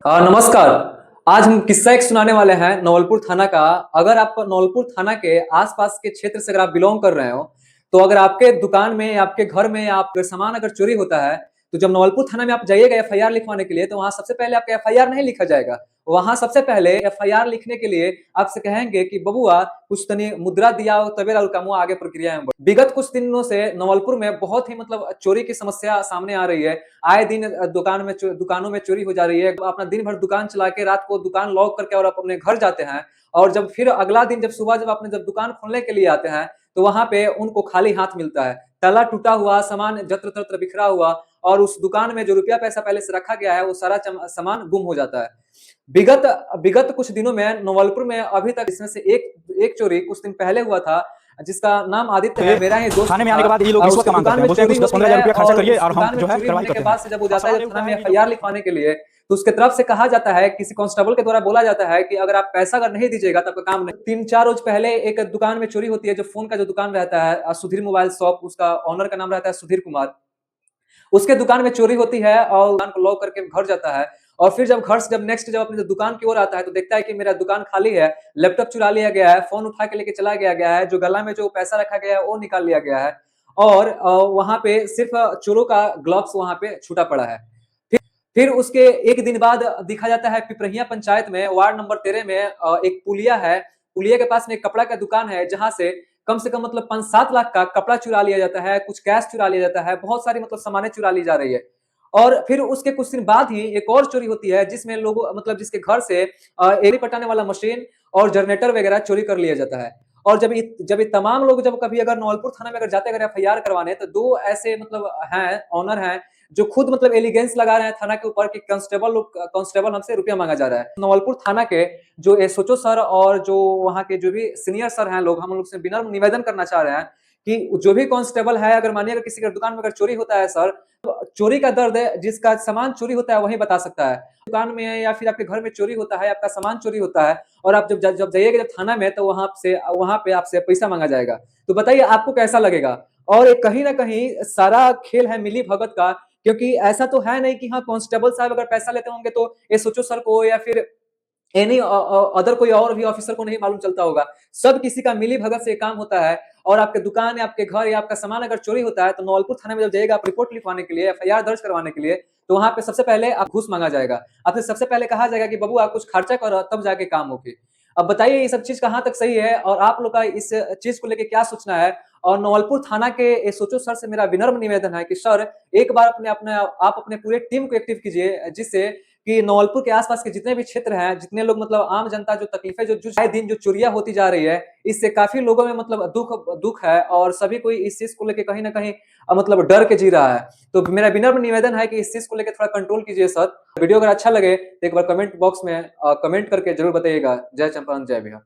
नमस्कार। आज हम किस्सा एक सुनाने वाले हैं नवलपुर थाना का। अगर आप नवलपुर थाना के आसपास के क्षेत्र से अगर आप बिलोंग कर रहे हो, तो अगर आपके दुकान में या आपके घर में या आपके सामान अगर चोरी होता है, तो जब नवलपुर थाना में आप जाइएगा एफआईआर लिखवाने के लिए, तो वहाँ सबसे पहले आपका एफआईआर नहीं लिखा जाएगा। वहाँ सबसे पहले एफआईआर लिखने के लिए आपसे कहेंगे कि बबुआ कुछ तनी मुद्रा दिया तबे और कामुआ आगे प्रक्रिया में बढ़े। विगत कुछ दिनों से नवलपुर में बहुत ही चोरी की समस्या सामने आ रही है। आए दिन दुकानों में चोरी हो जा रही है। अपना दिन भर दुकान चला के रात को दुकान लॉक करके और आप अपने घर जाते हैं, और जब फिर अगला दिन जब सुबह जब दुकान खोलने के लिए आते हैं, तो वहां पे उनको खाली हाथ मिलता है। ताला टूटा हुआ, सामान जत्र तत्र बिखरा हुआ, और उस दुकान में जो रुपया पैसा पहले से रखा गया है वो सारा सामान गुम हो जाता है। विगत विगत कुछ दिनों में नवलपुर में अभी तक इसमें से एक एक चोरी कुछ दिन पहले हुआ था, जिसका नाम आदित्य है। मेरा ही दोस्त थाने में आने के बाद ये लोग रिश्वत का मांग करते हैं, बोलते हैं कुछ 10-15 हज़ार रुपया खर्चा करिए और हम जो है कार्रवाई करते के हैं। बाद से जब वो जाता है थाना में एफआईआर लिखवाने के लिए, तो उसके तरफ से कहा जाता है, किसी कांस्टेबल के द्वारा बोला जाता है कि अगर आप पैसा अगर नहीं दीजिएगा तो आपका काम नहीं। 3-4 रोज पहले एक दुकान में चोरी होती है, जो फोन का जो दुकान रहता है सुधीर मोबाइल शॉप, उसका ओनर का नाम रहता है सुधीर कुमार। उसके दुकान में चोरी होती है और दुकान को लॉक करके घर जाता है। और फिर जब घर से जब अपनी दुकान की ओर आता है, तो देखता है कि मेरा दुकान खाली है, लैपटॉप चुरा लिया गया है, फोन उठा के लेके चला गया है, जो गला में जो पैसा रखा गया है वो निकाल लिया गया है, और वहां पे सिर्फ चोरों का ग्लव्स वहां पे छूटा पड़ा है। फिर उसके एक दिन बाद दिखा जाता है पिपरहिया पंचायत में वार्ड नंबर 13 में एक पुलिया है। पुलिया के पास में एक कपड़ा का दुकान है, जहां से कम 5-7 लाख का कपड़ा चुरा लिया जाता है, कुछ कैश चुरा लिया जाता है, बहुत सारी सामानें चुरा ली जा रही है। और फिर उसके कुछ दिन बाद ही एक और चोरी होती है, जिसमें लोग जिसके घर से एड़ी पटाने वाला मशीन और जनरेटर वगैरह चोरी कर लिया जाता है। और जब ये तमाम लोग जब कभी अगर नवलपुर थाना में अगर जाते अगर एफआईआर करवाने, तो दो ऐसे हैं ओनर हैं, जो खुद एलिगेंस लगा रहे हैं थाना के ऊपर कि कांस्टेबल हमसे रुपया मांगा जा रहा है। नवलपुर थाना के जो एसओचओ सर और जो वहाँ के जो भी सीनियर सर हैं लोग, हम लोग से विनम्र निवेदन करना चाह रहे हैं कि जो भी कांस्टेबल है, अगर मानिए अगर किसी के दुकान में अगर चोरी होता है सर, तो चोरी का दर्द है, जिसका सामान चोरी होता है वही बता सकता है। दुकान में या फिर आपके घर में चोरी होता है, आपका सामान चोरी होता है, और आप जब जाइएगा जब थाना में, तो वहां पे आपसे पैसा मांगा जाएगा। तो बताइए आपको कैसा लगेगा? और कहीं ना कहीं सारा खेल है मिली भगत का, क्योंकि ऐसा तो है नहीं कि हाँ कांस्टेबल साहब अगर पैसा लेते होंगे तो एसओचओ सर को या फिर एनी अदर कोई और भी ऑफिसर को नहीं मालूम चलता होगा। सब किसी का मिली भगत से काम होता है। और आपके दुकान या आपके घर या आपका सामान अगर चोरी होता है, तो नवलपुर थाने में जब जाइएगा आप रिपोर्ट लिखवाने के लिए, एफआईआर दर्ज करवाने के लिए, तो वहां पे सबसे पहले आप घूस मांगा जाएगा। आपसे सबसे पहले कहा जाएगा कि बबू आप कुछ खर्चा करो तब जाके काम होगी। अब बताइए ये सब चीज कहाँ तक सही है, और आप लोग का इस चीज को लेके क्या सोचना है? और नवलपुर थाना के एसओचओ सर से मेरा विनम्र निवेदन है कि सर, एक बार आप अपने पूरे टीम को एक्टिव कीजिए, जिससे कि नवलपुर के आसपास के जितने भी क्षेत्र हैं, जितने लोग आम जनता जो तकलीफें जो आए दिन जो चोरियां होती जा रही है, इससे काफी लोगों में दुख है, और सभी कोई इस चीज को लेके कहीं ना कहीं डर के जी रहा है। तो मेरा विनम्र निवेदन है कि इस चीज को लेकर थोड़ा कंट्रोल कीजिए सर। वीडियो अगर अच्छा लगे तो एक बार कमेंट बॉक्स में कमेंट करके जरूर बताइएगा। जय चंपारण, जय बिहार।